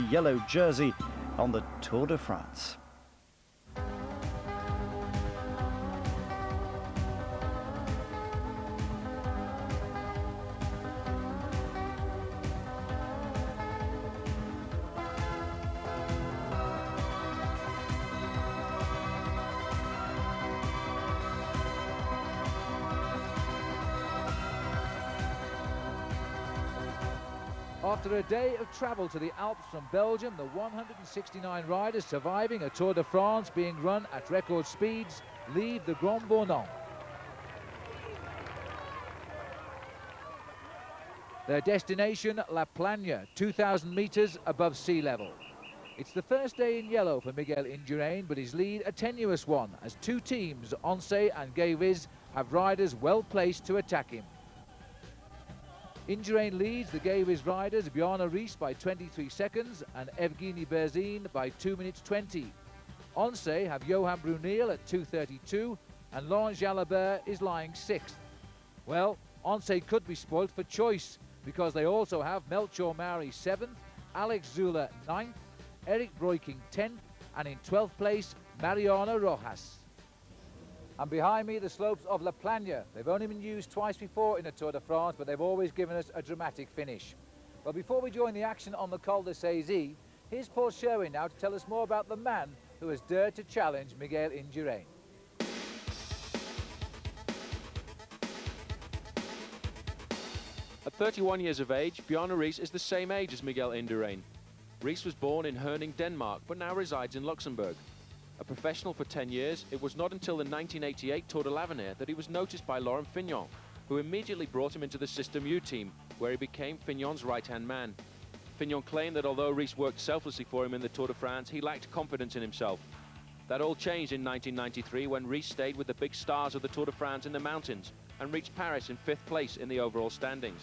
yellow jersey on the Tour de France. After a day of travel to the Alps from Belgium, the 169 riders surviving a Tour de France being run at record speeds leave the Grand-Bornand. Their destination, La Plagne, 2,000 metres above sea level. It's the first day in yellow for Miguel Indurain, but his lead a tenuous one, as two teams, Once and Gewiss, have riders well placed to attack him. Indurain leads the Gewiss riders Bjarne Riis by 23 seconds and Evgeny Berzin by 2 minutes 20. Once have Johan Bruneel at 2:32 and Laurent Jalabert is lying 6th. Well, Once could be spoilt for choice because they also have Melchior Mauri 7th, Alex Zülle 9th, Eric Breukink 10th and in 12th place Mariano Rojas. And behind me, the slopes of La Plagne. They've only been used twice before in a Tour de France, but they've always given us a dramatic finish. Well, before we join the action on the Col de Saisy, here's Paul Sherwin now to tell us more about the man who has dared to challenge Miguel Indurain. At 31 years of age, Bjarne Riis is the same age as Miguel Indurain. Riis was born in Herning, Denmark, but now resides in Luxembourg. A professional for 10 years, it was not until the 1988 Tour de l'Avenir that he was noticed by Laurent Fignon, who immediately brought him into the System U team, where he became Fignon's right-hand man. Fignon claimed that although Riis worked selflessly for him in the Tour de France, he lacked confidence in himself. That all changed in 1993 when Riis stayed with the big stars of the Tour de France in the mountains and reached Paris in 5th place in the overall standings.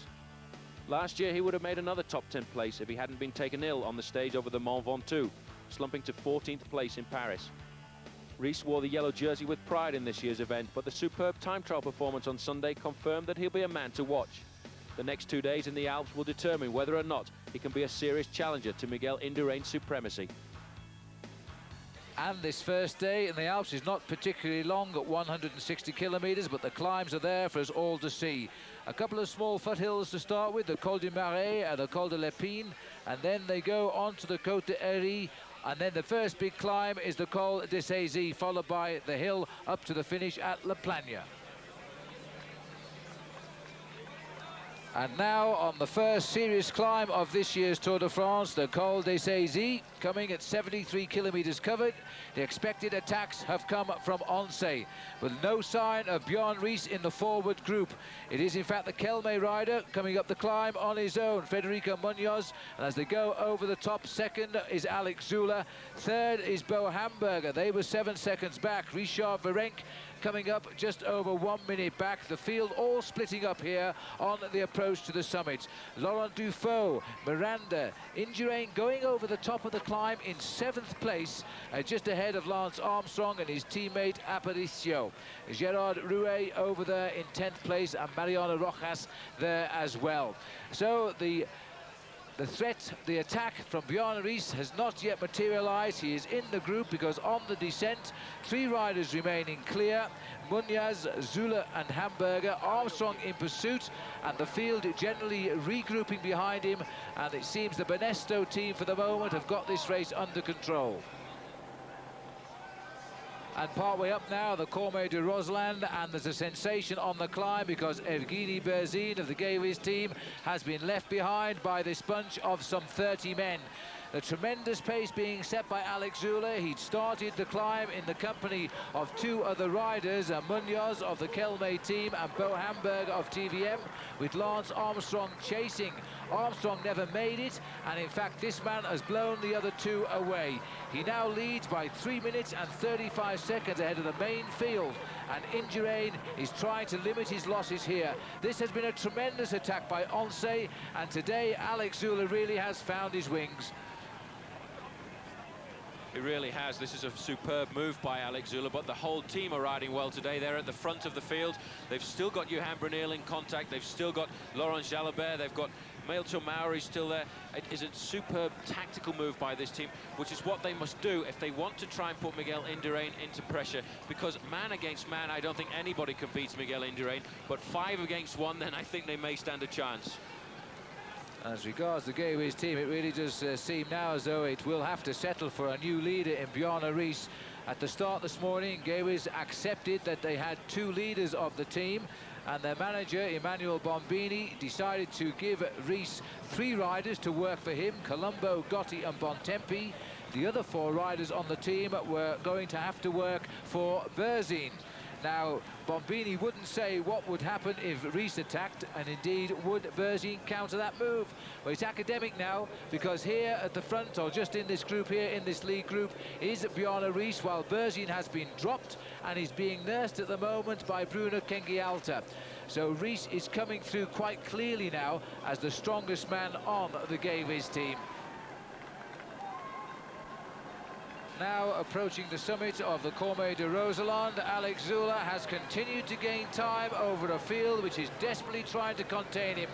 Last year he would have made another top 10 place if he hadn't been taken ill on the stage over the Mont Ventoux, slumping to 14th place in Paris. Riis wore the yellow jersey with pride in this year's event, but the superb time trial performance on Sunday confirmed that he'll be a man to watch. The next 2 days in the Alps will determine whether or not he can be a serious challenger to Miguel Indurain's supremacy. And this first day in the Alps is not particularly long at 160 kilometres, but the climbs are there for us all to see. A couple of small foothills to start with, the Col du Marais and the Col de l'Épine, and then they go on to the Côte d'Héry. And then the first big climb is the Col de Saisy, followed by the hill up to the finish at La Plagne. And now on the first serious climb of this year's Tour de France, the Col de Saisy, coming at 73 kilometres covered. The expected attacks have come from Once, with no sign of Bjarne Riis in the forward group. It is in fact the Kelme rider coming up the climb on his own, Federico Munoz, and as they go over the top, second is Alex Zülle, third is Bo Hamburger. They were 7 seconds back. Richard Virenque coming up just over 1 minute back. The field all splitting up here on the approach to the summit. Laurent Dufaux, Miranda, Indurain going over the top of the climb in 7th place, just ahead of Lance Armstrong and his teammate Aparicio. Gerard Rouet over there in 10th place and Mariano Rojas there as well. So the threat, the attack from Bjarne Riis has not yet materialised. He is in the group because on the descent, 3 riders remaining clear. Munoz, Zülle and Hamburger. Armstrong in pursuit and the field generally regrouping behind him. And it seems the Banesto team for the moment have got this race under control. And partway up now, the Cormet de Roseland, and there's a sensation on the climb because Evgeny Berzin of the Gewiss team has been left behind by this bunch of some 30 men. The tremendous pace being set by Alex Zülle. He'd started the climb in the company of 2 other riders, Munoz of the Kelme team and Bo Hamburger of TVM, with Lance Armstrong chasing. Armstrong never made it, and in fact this man has blown the other 2 away. He now leads by 3 minutes and 35 seconds ahead of the main field, and Indurain is trying to limit his losses here. This has been a tremendous attack by Once, and today Alex Zülle really has found his wings. It really has. This is a superb move by Alex Zülle, but the whole team are riding well today. They're at the front of the field. They've still got Johan Bruneel in contact. They've still got Laurent Jalabert. They've got Mailto Maori still there. It is a superb tactical move by this team, which is what they must do if they want to try and put Miguel Indurain into pressure, because man against man, I don't think anybody can beat Miguel Indurain, but 5 against 1, then I think they may stand a chance. As regards the Gewiss team, it really does seem now as though it will have to settle for a new leader in Bjarne Riis. At the start this morning, Gewiss accepted that they had 2 leaders of the team, and their manager, Emmanuel Bombini, decided to give Riis 3 riders to work for him, Colombo, Gotti and Bontempi. The other 4 riders on the team were going to have to work for Berzin. Now, Bombini wouldn't say what would happen if Riis attacked, and indeed would Berzin counter that move. Well, it's academic now, because here at the front, or just in this group here, in this league group, is Bjarne Riis, while Berzin has been dropped and is being nursed at the moment by Bruno Kengialta. So Riis is coming through quite clearly now as the strongest man on the Gewiss team. Now approaching the summit of the Cormet de Roseland, Alex Zülle has continued to gain time over a field which is desperately trying to contain him.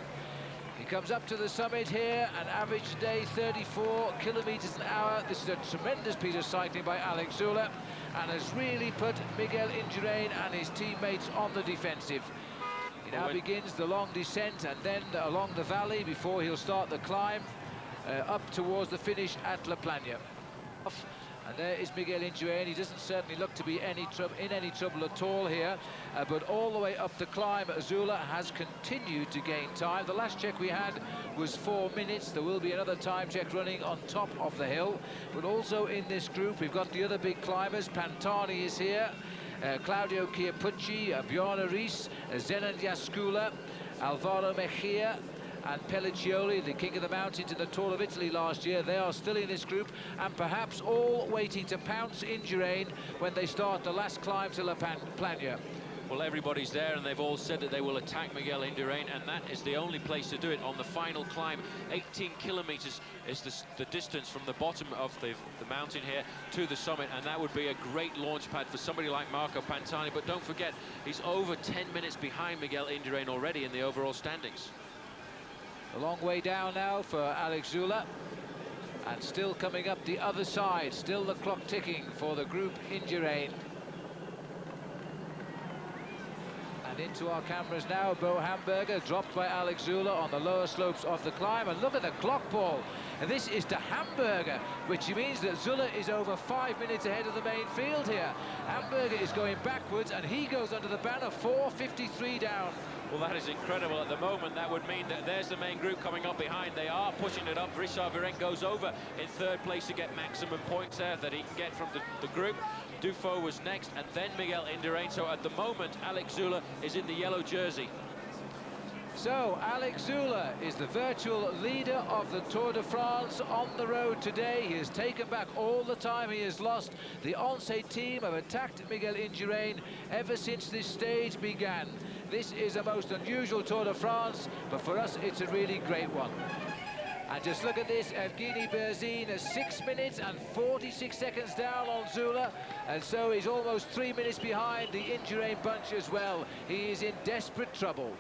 He comes up to the summit here, an average today 34 kilometers an hour. This is a tremendous piece of cycling by Alex Zülle, and has really put Miguel Indurain and his teammates on the defensive. He now begins the long descent and then along the valley before he'll start the climb up towards the finish at La Plagne. And there is Miguel Indurain. He doesn't certainly look to be in any trouble at all here, but all the way up the climb, Zülle has continued to gain time. The last check we had was 4 minutes. There will be another time check running on top of the hill, but also in this group we've got the other big climbers. Pantani is here, Claudio Chiappucci, Bjarne Riis, Zenon Jaskula, Alvaro Mejia, and Pelliccioli, the king of the mountains in the Tour of Italy last year. They are still in this group, and perhaps all waiting to pounce Indurain when they start the last climb to La Plagne. Well, everybody's there, and they've all said that they will attack Miguel Indurain, and that is the only place to do it on the final climb. 18 kilometers is the distance from the bottom of the mountain here to the summit, and that would be a great launch pad for somebody like Marco Pantani. But don't forget, he's over 10 minutes behind Miguel Indurain already in the overall standings. A long way down now for Alex Zülle, and still coming up the other side, still the clock ticking for the group Indurain. And into our cameras now, Bo Hamburger, dropped by Alex Zülle on the lower slopes of the climb. And look at the clock, Paul. And this is to Hamburger, which means that Zülle is over 5 minutes ahead of the main field here. Hamburger is going backwards, and he goes under the banner, 4:53 down. Well, that is incredible. At the moment, that would mean that there's the main group coming up behind. They are pushing it up. Richard Virenque goes over in 3rd place to get maximum points there that he can get from the group. Dufaux was next, and then Miguel Indurain. So at the moment, Alex Zülle is in the yellow jersey. So Alex Zülle is the virtual leader of the Tour de France on the road today. He has taken back all the time he has lost. The Once team have attacked Miguel Indurain ever since this stage began. This is a most unusual Tour de France, but for us it's a really great one. And just look at this, Evgeny Berzin is 6 minutes and 46 seconds down on Zülle, and so he's almost 3 minutes behind the Indurain bunch as well. He is in desperate trouble.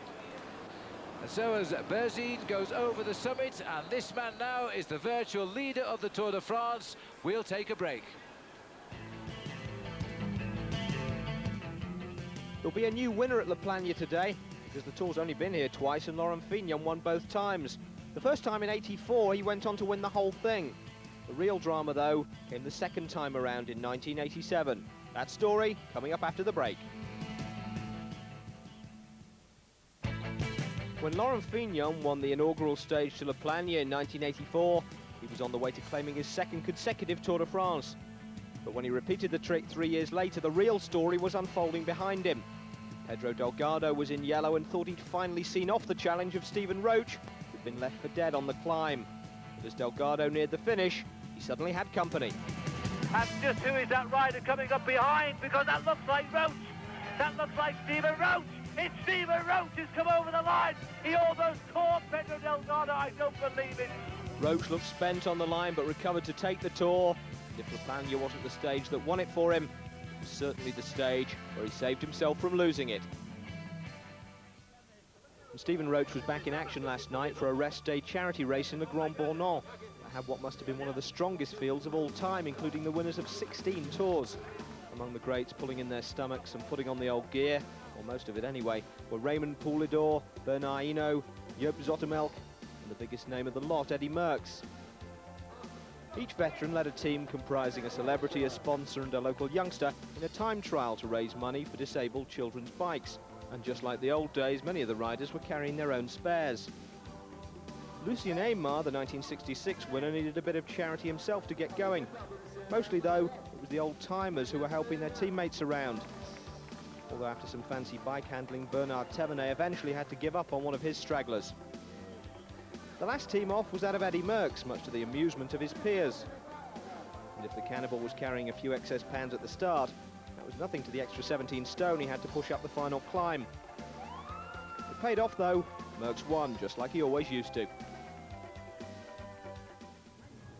And so as Berzin goes over the summit, and this man now is the virtual leader of the Tour de France, we'll take a break. There'll be a new winner at La Plagne today, because the Tour's only been here twice and Laurent Fignon won both times. The first time in '84, he went on to win the whole thing. The real drama, though, came the second time around in 1987. That story coming up after the break. When Laurent Fignon won the inaugural stage to La Plagne in 1984, he was on the way to claiming his second consecutive Tour de France. But when he repeated the trick 3 years later, the real story was unfolding behind him. Pedro Delgado was in yellow and thought he'd finally seen off the challenge of Stephen Roche, who'd been left for dead on the climb. But as Delgado neared the finish, he suddenly had company. And just who is that rider coming up behind? Because that looks like Roche. That looks like Stephen Roche. It's Stephen Roche who's come over the line. He almost caught Pedro Delgado. I don't believe it. Roche looked spent on the line, but recovered to take the Tour. If La Plagne wasn't the stage that won it for him, it was certainly the stage where he saved himself from losing it. And Stephen Roach was back in action last night for a rest day charity race in the Grand-Bornand. They had what must have been one of the strongest fields of all time, including the winners of 16 tours. Among the greats pulling in their stomachs and putting on the old gear, or most of it anyway, were Raymond Poulidor, Bernard Hinault, Joop Zoetemelk, and the biggest name of the lot, Eddy Merckx. Each veteran led a team comprising a celebrity, a sponsor and a local youngster in a time trial to raise money for disabled children's bikes. And just like the old days, many of the riders were carrying their own spares. Lucien Aymar, the 1966 winner, needed a bit of charity himself to get going. Mostly, though, it was the old-timers who were helping their teammates around. Although after some fancy bike handling, Bernard Thévenet eventually had to give up on one of his stragglers. The last team off was that of Eddy Merckx, much to the amusement of his peers. And if the cannibal was carrying a few excess pounds at the start, that was nothing to the extra 17 stone he had to push up the final climb. It paid off, though. Merckx won, just like he always used to.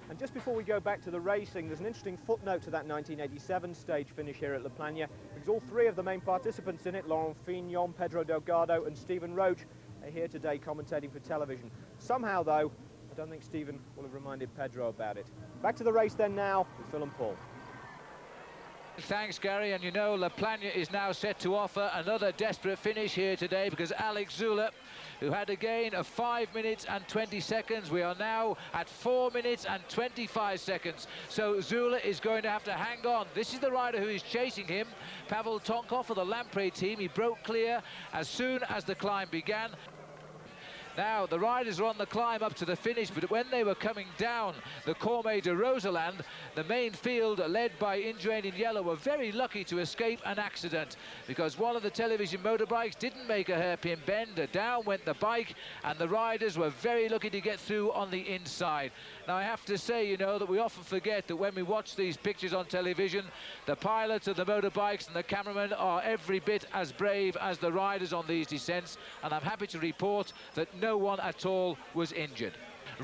And just before we go back to the racing, there's an interesting footnote to that 1987 stage finish here at La Plagne, because all three of the main participants in it, Laurent Fignon, Pedro Delgado and Stephen Roach, are here today commentating for television. Somehow, though, I don't think Stephen will have reminded Pedro about it. Back to the race then now with Phil and Paul. Thanks, Gary, and you know La Plagne is now set to offer another desperate finish here today, because Alex Zülle, who had a gain of 5 minutes and 20 seconds, we are now at 4 minutes and 25 seconds. So Zülle is going to have to hang on. This is the rider who is chasing him, Pavel Tonkov of the Lampre team. He broke clear as soon as the climb began. Now, the riders are on the climb up to the finish, but when they were coming down the Cormet de Roseland, the main field, led by Indurain in yellow, were very lucky to escape an accident, because one of the television motorbikes didn't make a hairpin bend. Down went the bike, and the riders were very lucky to get through on the inside. Now, I have to say, you know, that we often forget that when we watch these pictures on television, the pilots of the motorbikes and the cameramen are every bit as brave as the riders on these descents, and I'm happy to report that no one at all was injured.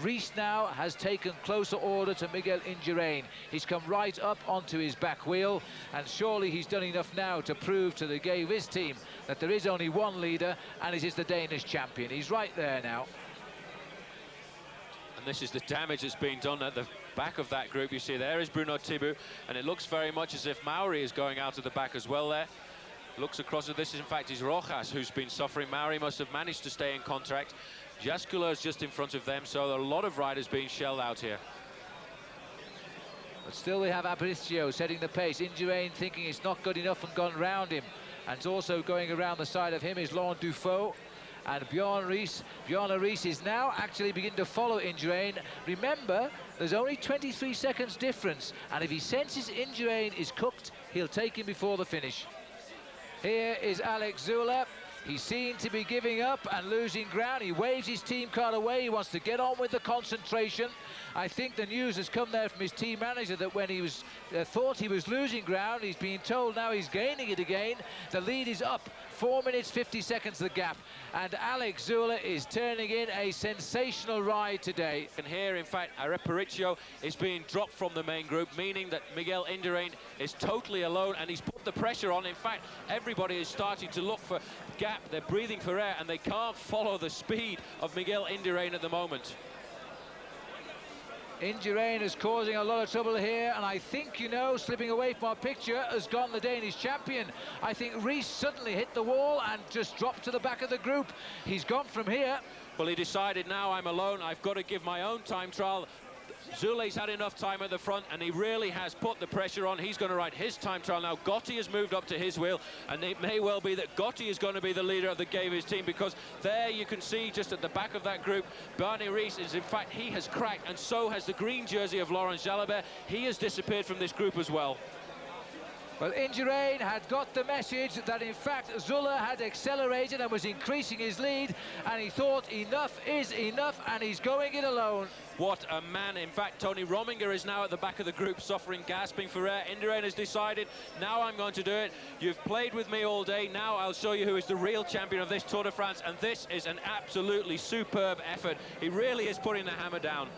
Rees now has taken closer order to Miguel Indurain. He's come right up onto his back wheel, and surely he's done enough now to prove to the Gewiss team that there is only one leader, and it is the Danish champion. He's right there now. And this is the damage that's been done at the back of that group. You see there is Bruno Thibaut, and it looks very much as if Mauri is going out of the back as well there. Looks across at this, in fact, is Rojas who's been suffering. Mauri must have managed to stay in contact. Jascula is just in front of them, so there are a lot of riders being shelled out here. But still we have Aparicio setting the pace. Indurain thinking it's not good enough and gone round him. And also going around the side of him is Laurent Dufaux and Bjorn Rees. Bjorn Rees is now actually beginning to follow Indurain. Remember, there's only 23 seconds difference, and if he senses Indurain is cooked, he'll take him before the finish. Here is Alex Zülle. He's seen to be giving up and losing ground. He waves his team card away. He wants to get on with the concentration. I think the news has come there from his team manager that when he was thought he was losing ground, he's being told now he's gaining it again. The lead is up. 4 minutes, 50 seconds the gap. And Alex Zülle is turning in a sensational ride today. And here, in fact, Aparicio is being dropped from the main group, meaning that Miguel Indurain is totally alone, and he's put the pressure on. In fact, everybody is starting to look for gap. They're breathing for air, and they can't follow the speed of Miguel Indurain at the moment. Indurain is causing a lot of trouble here, and I think, you know, slipping away from our picture has gone the Danish champion. I think Rees suddenly hit the wall and just dropped to the back of the group. He's gone from here. Well, he decided, now I'm alone, I've got to give my own time trial. Zülle's had enough time at the front, and he really has put the pressure on. He's going to ride his time trial now. Gotti has moved up to his wheel, and it may well be that Gotti is going to be the leader of the Gewiss team, because there you can see just at the back of that group, Barney Rees is, in fact, he has cracked, and so has the green jersey of Laurent Jalabert. He has disappeared from this group as well. Well, Indurain had got the message that, in fact, Zülle had accelerated and was increasing his lead, and he thought enough is enough, and he's going it alone. What a man. In fact, Tony Rominger is now at the back of the group, suffering, gasping for air. Indurain has decided, now I'm going to do it. You've played with me all day. Now I'll show you who is the real champion of this Tour de France, and this is an absolutely superb effort. He really is putting the hammer down.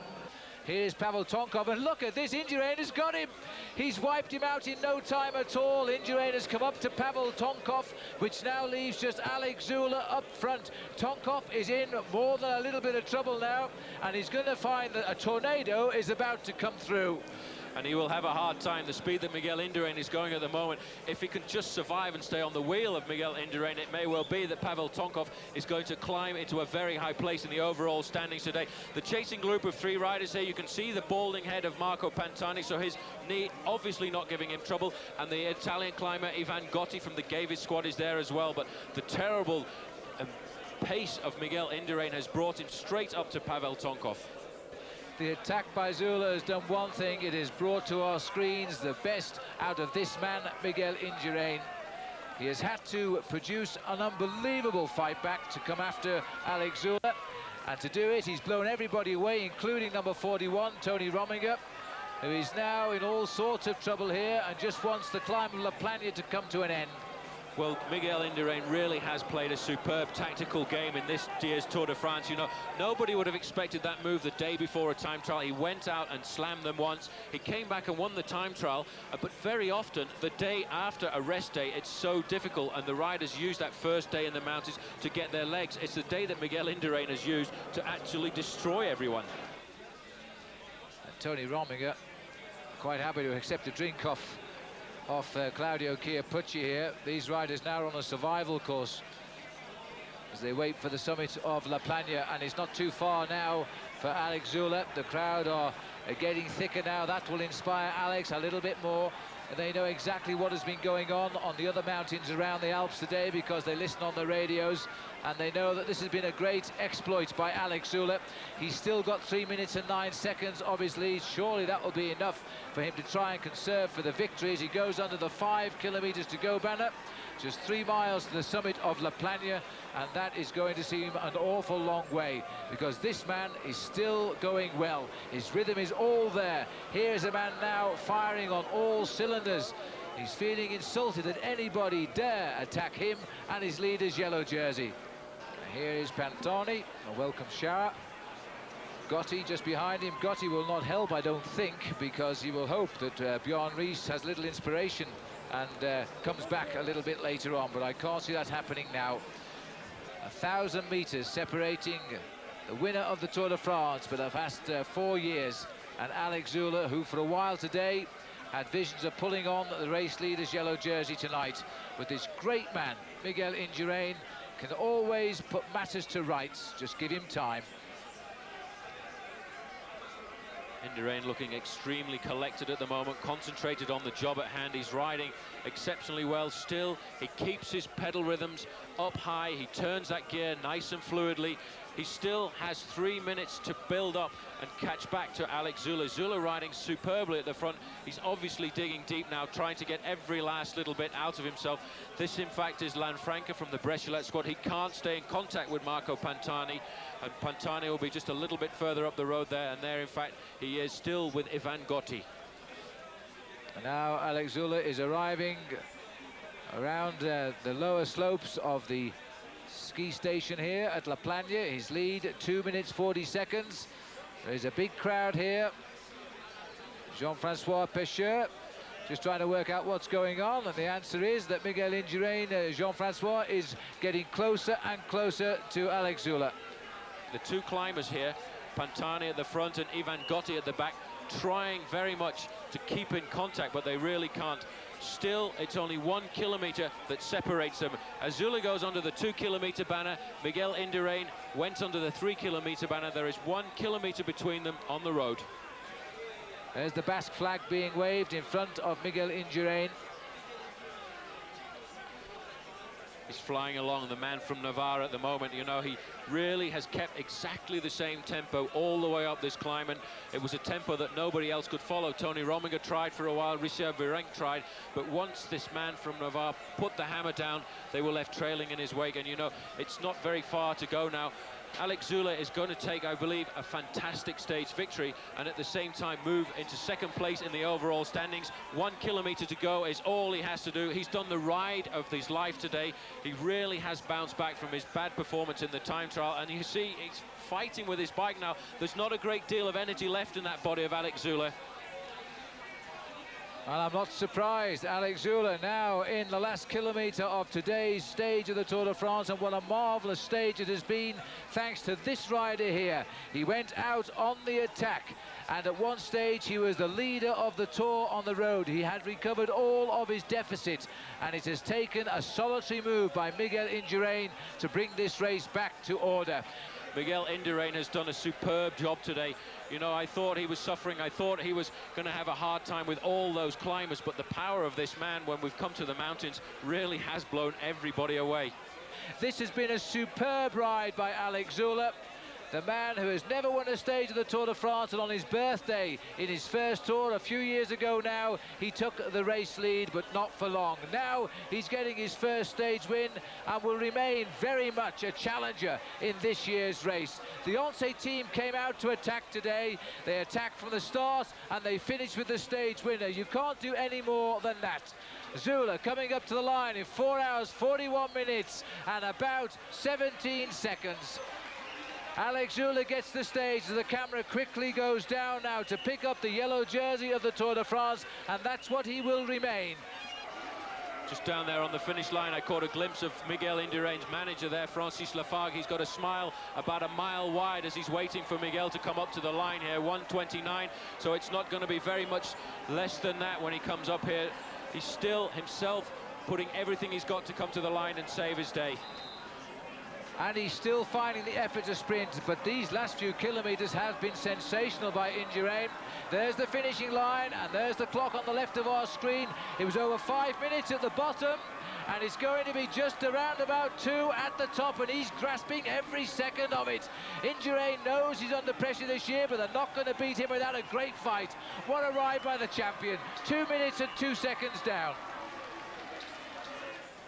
Here's Pavel Tonkov, and look at this, Indurain has got him. He's wiped him out in no time at all. Indurain has come up to Pavel Tonkov, which now leaves just Alex Zula up front. Tonkov is in more than a little bit of trouble now, and he's going to find that a tornado is about to come through. And he will have a hard time. The speed that Miguel Indurain is going at the moment, if he can just survive and stay on the wheel of Miguel Indurain, it may well be that Pavel Tonkov is going to climb into a very high place in the overall standings today. The chasing group of 3 riders here, you can see the balding head of Marco Pantani, so his knee obviously not giving him trouble, and the Italian climber Ivan Gotti from the Gewiss squad is there as well, but the terrible pace of Miguel Indurain has brought him straight up to Pavel Tonkov. The attack by Zula has done one thing. It has brought to our screens the best out of this man, Miguel Indurain. He has had to produce an unbelievable fight back to come after Alex Zula. And to do it, he's blown everybody away, including number 41, Tony Rominger, who is now in all sorts of trouble here and just wants the climb of La Plagne to come to an end. Well, Miguel Indurain really has played a superb tactical game in this year's Tour de France. You know, nobody would have expected that move the day before a time trial. He went out and slammed them once. He came back and won the time trial, but very often, the day after a rest day, it's so difficult, and the riders use that first day in the mountains to get their legs. It's the day that Miguel Indurain has used to actually destroy everyone. And Tony Rominger, quite happy to accept a drink off Claudio Chiappucci here. These riders now are on a survival course as they wait for the summit of La Plagne, and it's not too far now for Alex Zula. The crowd are getting thicker now. That will inspire Alex a little bit more. They know exactly what has been going on the other mountains around the Alps today, because they listen on the radios, and they know that this has been a great exploit by Alex Zula. He's still got 3 minutes and 9 seconds, obviously. Surely that will be enough for him to try and conserve for the victory as he goes under the 5 kilometers to go banner. Just 3 miles to the summit of La Plagne, and that is going to seem an awful long way, because this man is still going well. His rhythm is all there. Here's a man now firing on all cylinders. He's feeling insulted that anybody dare attack him and his leader's yellow jersey. Here is Pantani, a welcome shower. Gotti just behind him. Gotti will not help, I don't think, because he will hope that Bjorn Ries has little inspiration and comes back a little bit later on, but I can't see that happening now. 1,000 meters separating the winner of the Tour de France for the past 4 years, and Alex Zula, who for a while today had visions of pulling on the race leader's yellow jersey tonight. But this great man, Miguel Indurain, can always put matters to rights. Just give him time. Indurain looking extremely collected at the moment, concentrated on the job at hand. He's riding exceptionally well still. He keeps his pedal rhythms up high. He turns that gear nice and fluidly. He still has 3 minutes to build up and catch back to Alex Zula. Zula riding superbly at the front. He's obviously digging deep now, trying to get every last little bit out of himself. This, in fact, is Lanfranca from the Brescialat squad. He can't stay in contact with Marco Pantani, and Pantani will be just a little bit further up the road there, and there, in fact, he is still with Ivan Gotti. And now Alex Zula is arriving around the lower slopes of the ski station here at La Plagne. His lead, 2 minutes 40 seconds. There's a big crowd here. Jean-Francois Pecheur just trying to work out what's going on, and the answer is that Miguel Indurain, Jean-Francois, is getting closer and closer to Alex Zula. The 2 climbers here, Pantani at the front and Ivan Gotti at the back, trying very much to keep in contact, but they really can't. Still, it's only 1 kilometer that separates them. As Zula goes under the 2 kilometer banner, Miguel Indurain went under the 3 kilometer banner. There is 1 kilometer between them on the road. There's the Basque flag being waved in front of Miguel Indurain. He's flying along, the man from Navarre at the moment. You know, he really has kept exactly the same tempo all the way up this climb, and it was a tempo that nobody else could follow. Tony Rominger tried for a while, Richard Virenque tried, but once this man from Navarre put the hammer down, they were left trailing in his wake. And you know, it's not very far to go now. Alex Zülle is going to take, I believe, a fantastic stage victory and at the same time move into second place in the overall standings. 1 kilometre to go is all he has to do. He's done the ride of his life today. He really has bounced back from his bad performance in the time trial, and you see he's fighting with his bike now. There's not a great deal of energy left in that body of Alex Zülle. Well, I'm not surprised. Alex Zülle now in the last kilometre of today's stage of the Tour de France, and what a marvellous stage it has been thanks to this rider here. He went out on the attack, and at one stage he was the leader of the Tour on the road. He had recovered all of his deficit, and it has taken a solitary move by Miguel Indurain to bring this race back to order. Miguel Indurain has done a superb job today. You know, I thought he was suffering. I thought he was going to have a hard time with all those climbers, but the power of this man when we've come to the mountains really has blown everybody away. This has been a superb ride by Alex Zülle, the man who has never won a stage of the Tour de France, and on his birthday in his first Tour a few years ago now, he took the race lead, but not for long. Now he's getting his first stage win and will remain very much a challenger in this year's race. The Once team came out to attack today. They attacked from the start and they finished with the stage winner. You can't do any more than that. Zülle coming up to the line in 4 hours, 41 minutes and about 17 seconds. Alex Zülle gets the stage as the camera quickly goes down now to pick up the yellow jersey of the Tour de France, and that's what he will remain. Just down there on the finish line, I caught a glimpse of Miguel Indurain's manager there, Francis Lafargue. He's got a smile about a mile wide as he's waiting for Miguel to come up to the line here, 1:29. So it's not going to be very much less than that when he comes up here. He's still himself putting everything he's got to come to the line and save his day. And he's still finding the effort to sprint, but these last few kilometres have been sensational by Indurain. There's the finishing line, and there's the clock on the left of our screen. It was over 5 minutes at the bottom, and it's going to be just around about 2 at the top, and he's grasping every second of it. Indurain knows he's under pressure this year, but they're not going to beat him without a great fight. What a ride by the champion. 2 minutes and 2 seconds down.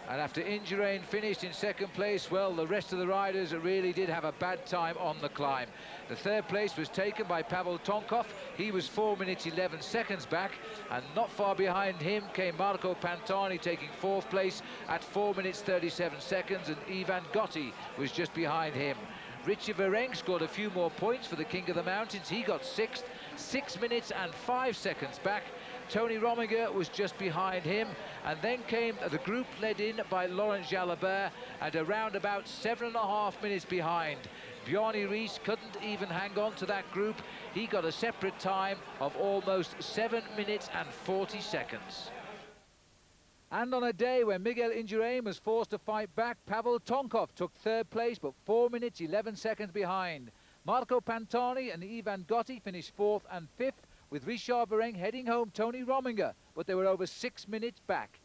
And after Indurain finished in second place, well, the rest of the riders really did have a bad time on the climb. The third place was taken by Pavel Tonkov. He was 4 minutes 11 seconds back, and not far behind him came Marco Pantani, taking fourth place at 4 minutes 37 seconds, and Ivan Gotti was just behind him. Richie Vereng scored a few more points for the King of the Mountains. He got sixth, 6 minutes and 5 seconds back. Tony Rominger was just behind him, and then came the group led in by Laurent Jalabert at around about 7.5 minutes behind. Bjarne Riis couldn't even hang on to that group. He got a separate time of almost 7 minutes and 40 seconds. And on a day when Miguel Indurain was forced to fight back, Pavel Tonkov took third place, but 4 minutes 11 seconds behind. Marco Pantani and Ivan Gotti finished fourth and fifth, with Richard Vereng heading home Tony Rominger, but they were over 6 minutes back.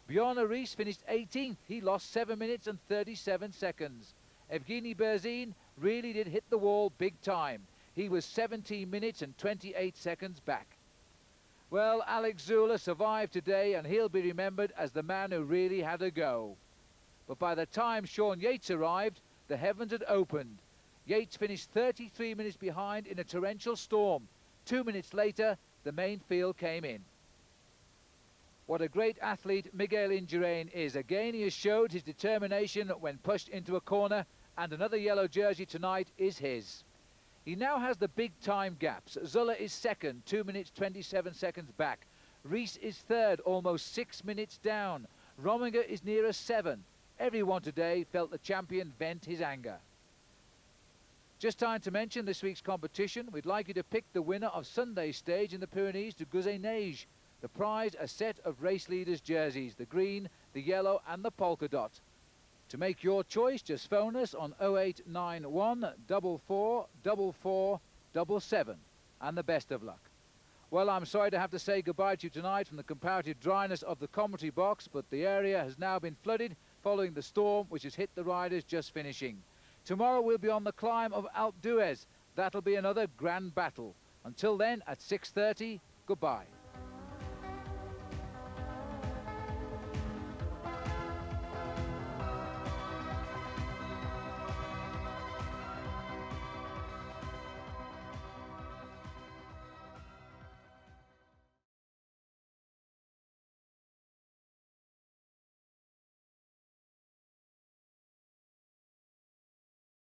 Bjarne Riis finished 18th. He lost 7 minutes and 37 seconds. Evgeny Berzin really did hit the wall big time. He was 17 minutes and 28 seconds back. Well, Alex Zülle survived today, and he'll be remembered as the man who really had a go. But by the time Sean Yates arrived, the heavens had opened. Yates finished 33 minutes behind in a torrential storm. 2 minutes later, the main field came in. What a great athlete Miguel Indurain is. Again, he has showed his determination when pushed into a corner, and another yellow jersey tonight is his. He now has the big time gaps. Zülle is second, 2 minutes 27 seconds back. Riis is third, almost 6 minutes down. Rominger is nearer 7. Everyone today felt the champion vent his anger. Just time to mention this week's competition. We'd like you to pick the winner of Sunday's stage in the Pyrenees to Gouzet-Neige. The prize, a set of race leaders' jerseys, the green, the yellow and the polka dot. To make your choice, just phone us on 0891 44 44 77, and the best of luck. Well, I'm sorry to have to say goodbye to you tonight from the comparative dryness of the commentary box, but the area has now been flooded following the storm which has hit the riders just finishing. Tomorrow we'll be on the climb of Alpe d'Huez. That'll be another grand battle. Until then, at 6:30, goodbye.